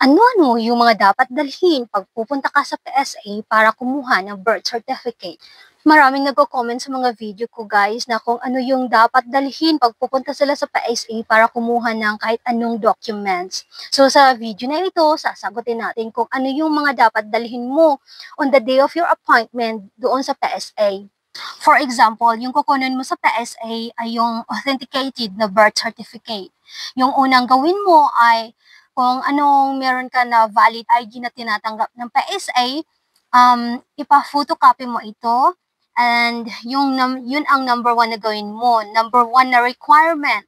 Ano-ano yung mga dapat dalhin pag pupunta ka sa PSA para kumuha ng birth certificate? Maraming nagko-comment sa mga video ko guys na kung ano yung dapat dalhin pag pupunta sila sa PSA para kumuha ng kahit anong documents. So sa video na ito, sasagutin natin kung ano yung mga dapat dalhin mo on the day of your appointment doon sa PSA. For example, yung kukunin mo sa PSA ay yung authenticated na birth certificate. Yung unang gawin mo ay kung anong meron ka na valid ID na tinatanggap ng PSA, ipa-photocopy mo ito. And yun ang number 1 na gawin mo. Number 1 na requirement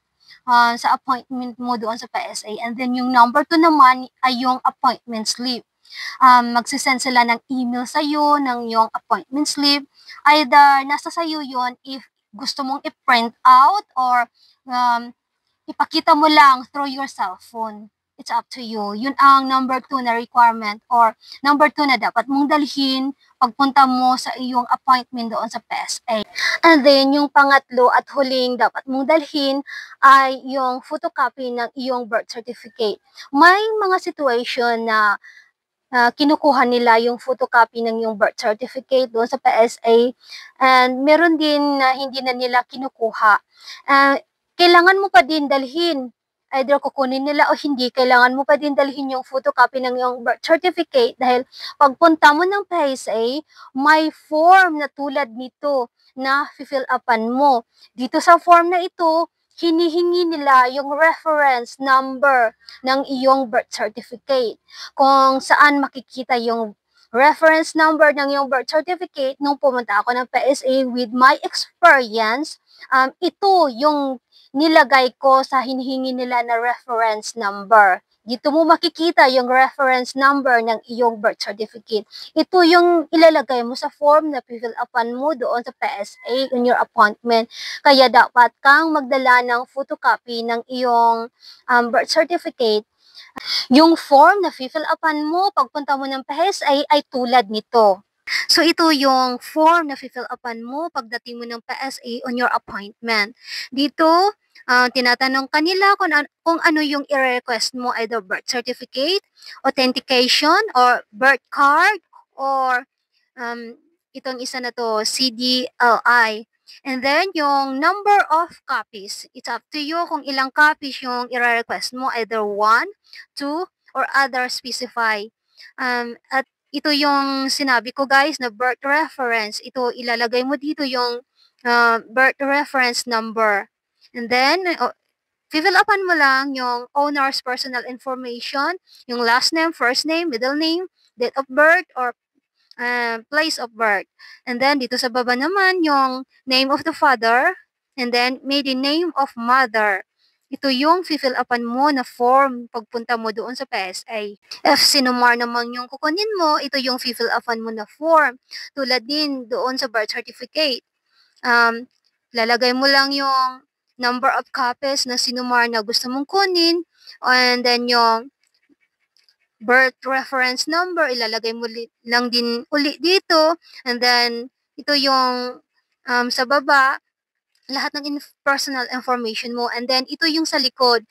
sa appointment mo doon sa PSA. And then yung number 2 naman ay yung appointment slip. Magsisend sila ng email sa'yo ng yung appointment slip. Either nasa sa'yo yun if gusto mong i-print out or ipakita mo lang through your cell phone. It's up to you. Yun ang number 2 na requirement or number 2 na dapat mong dalhin pagpunta mo sa iyong appointment doon sa PSA. And then, yung pangatlo at huling dapat mong dalhin ay yung photocopy ng iyong birth certificate. May mga situation na kinukuha nila yung photocopy ng yung birth certificate doon sa PSA and meron din na hindi na nila kinukuha. Kailangan mo pa din dalhin. Either kukunin nila o hindi, kailangan mo pa din dalhin yung photocopy ng yung birth certificate dahil pagpunta mo ng PSA, may form na tulad nito na fill upan mo. Dito sa form na ito, hinihingi nila yung reference number ng iyong birth certificate. Kung saan makikita yung reference number ng iyong birth certificate nung pumunta ako ng PSA with my experience, ito yung nilagay ko sa hinihingi nila na reference number. Dito mo makikita yung reference number ng iyong birth certificate. Ito yung ilalagay mo sa form na fill upan mo doon sa PSA on your appointment. Kaya dapat kang magdala ng photocopy ng iyong birth certificate. Yung form na fill upan mo pagpunta mo ng PSA ay tulad nito. So, ito yung form na fill upan mo pagdating mo ng PSA on your appointment. Dito, tinatanong kanila kung ano yung i-request mo, either birth certificate, authentication, or birth card, or itong isa na to, CDLI. And then, yung number of copies. It's up to you kung ilang copies yung i-request mo, either 1, 2, or other specify. At ito yung sinabi ko guys na birth reference. Ito ilalagay mo dito yung birth reference number. And then, fill upan mo lang yung owner's personal information, yung last name, first name, middle name, date of birth, or place of birth. And then, dito sa baba naman, yung name of the father, and then, maiden name of mother. Ito yung fill upan mo na form pagpunta mo doon sa PSA. If sinumar naman yung kukunin mo, ito yung fill upan mo na form. Tulad din doon sa birth certificate. Lalagay mo lang yung number of copies na sinumar na gusto mong kunin, and then yung birth reference number, ilalagay mo lang din uli dito, and then ito yung sa baba, lahat ng personal information mo. And then, ito yung sa likod.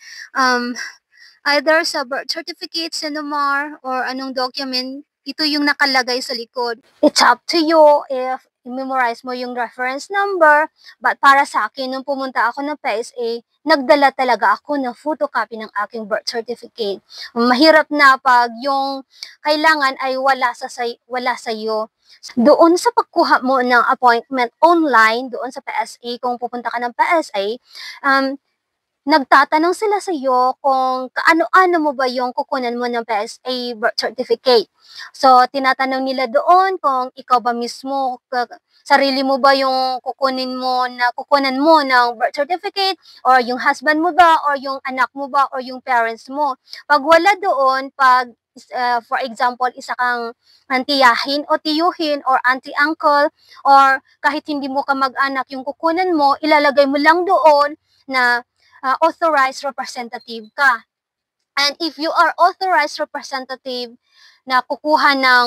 Either sa birth certificate, sinumar, or anong document, ito yung nakalagay sa likod. It's up to you if i-memorize mo yung reference number. But para sa akin, nung pumunta ako ng PSA, nagdala talaga ako ng photocopy ng aking birth certificate. Mahirap na pag yung kailangan ay wala sa iyo. Doon sa pagkuha mo ng appointment online, doon sa PSA, kung pupunta ka ng PSA, nagtatanong sila sa iyo kung kaano-ano mo ba yung kukunan mo ng PSA birth certificate. So, tinatanong nila doon kung ikaw ba mismo, sarili mo ba yung kukunan mo ng birth certificate, or yung husband mo ba, or yung anak mo ba, or yung parents mo. Pag wala doon, for example, isa kang tiyahin o tiyuhin or auntie-uncle, or kahit hindi mo ka mag-anak yung kukunan mo, ilalagay mo lang doon na authorized representative ka. And if you are authorized representative na kukuha ng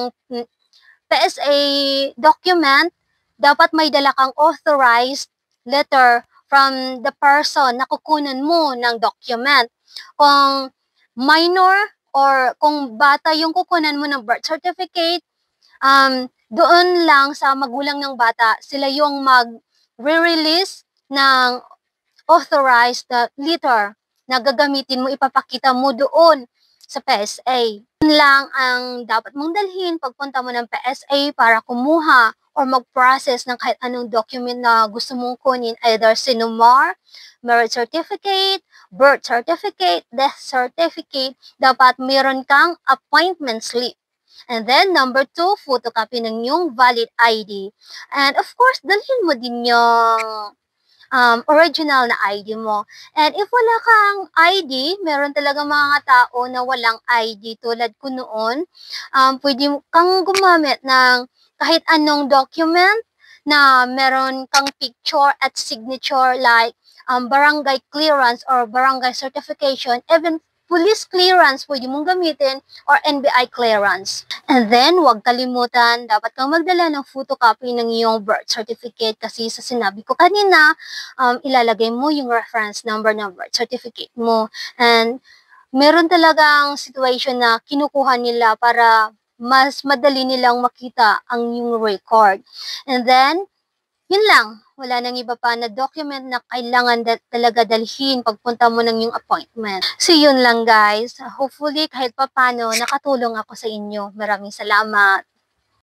PSA document, dapat may dala kang authorized letter from the person na kukunan mo ng document. Kung minor or kung bata yung kukunan mo ng birth certificate, doon lang sa magulang ng bata, sila yung mag-release ng authorized letter na gagamitin mo, ipapakita mo doon sa PSA. Yun lang ang dapat mong dalhin pagpunta mo ng PSA para kumuha or mag-process ng kahit anong document na gusto mong kunin, either sinumar, marriage certificate, birth certificate, death certificate, dapat meron kang appointment slip. And then, number 2, photocopy ng yung valid ID. And of course, dalhin mo din yung original na ID mo. And if wala kang ID, meron talaga mga tao na walang ID tulad ko noon, pwede kang gumamit ng kahit anong document na meron kang picture at signature like barangay clearance or barangay certification, even police clearance pwede mong gamitin or NBI clearance. And then, huwag kalimutan, dapat kang magdala ng photocopy ng iyong birth certificate kasi sa sinabi ko kanina, ilalagay mo yung reference number ng birth certificate mo. And meron talagang situation na kinukuha nila para mas madali nilang makita ang yung record. And then, yun lang. Wala nang iba pa na document na kailangan talaga dalhin pagpunta mo ng yung appointment. So, yun lang guys. Hopefully, kahit papano, nakatulong ako sa inyo. Maraming salamat.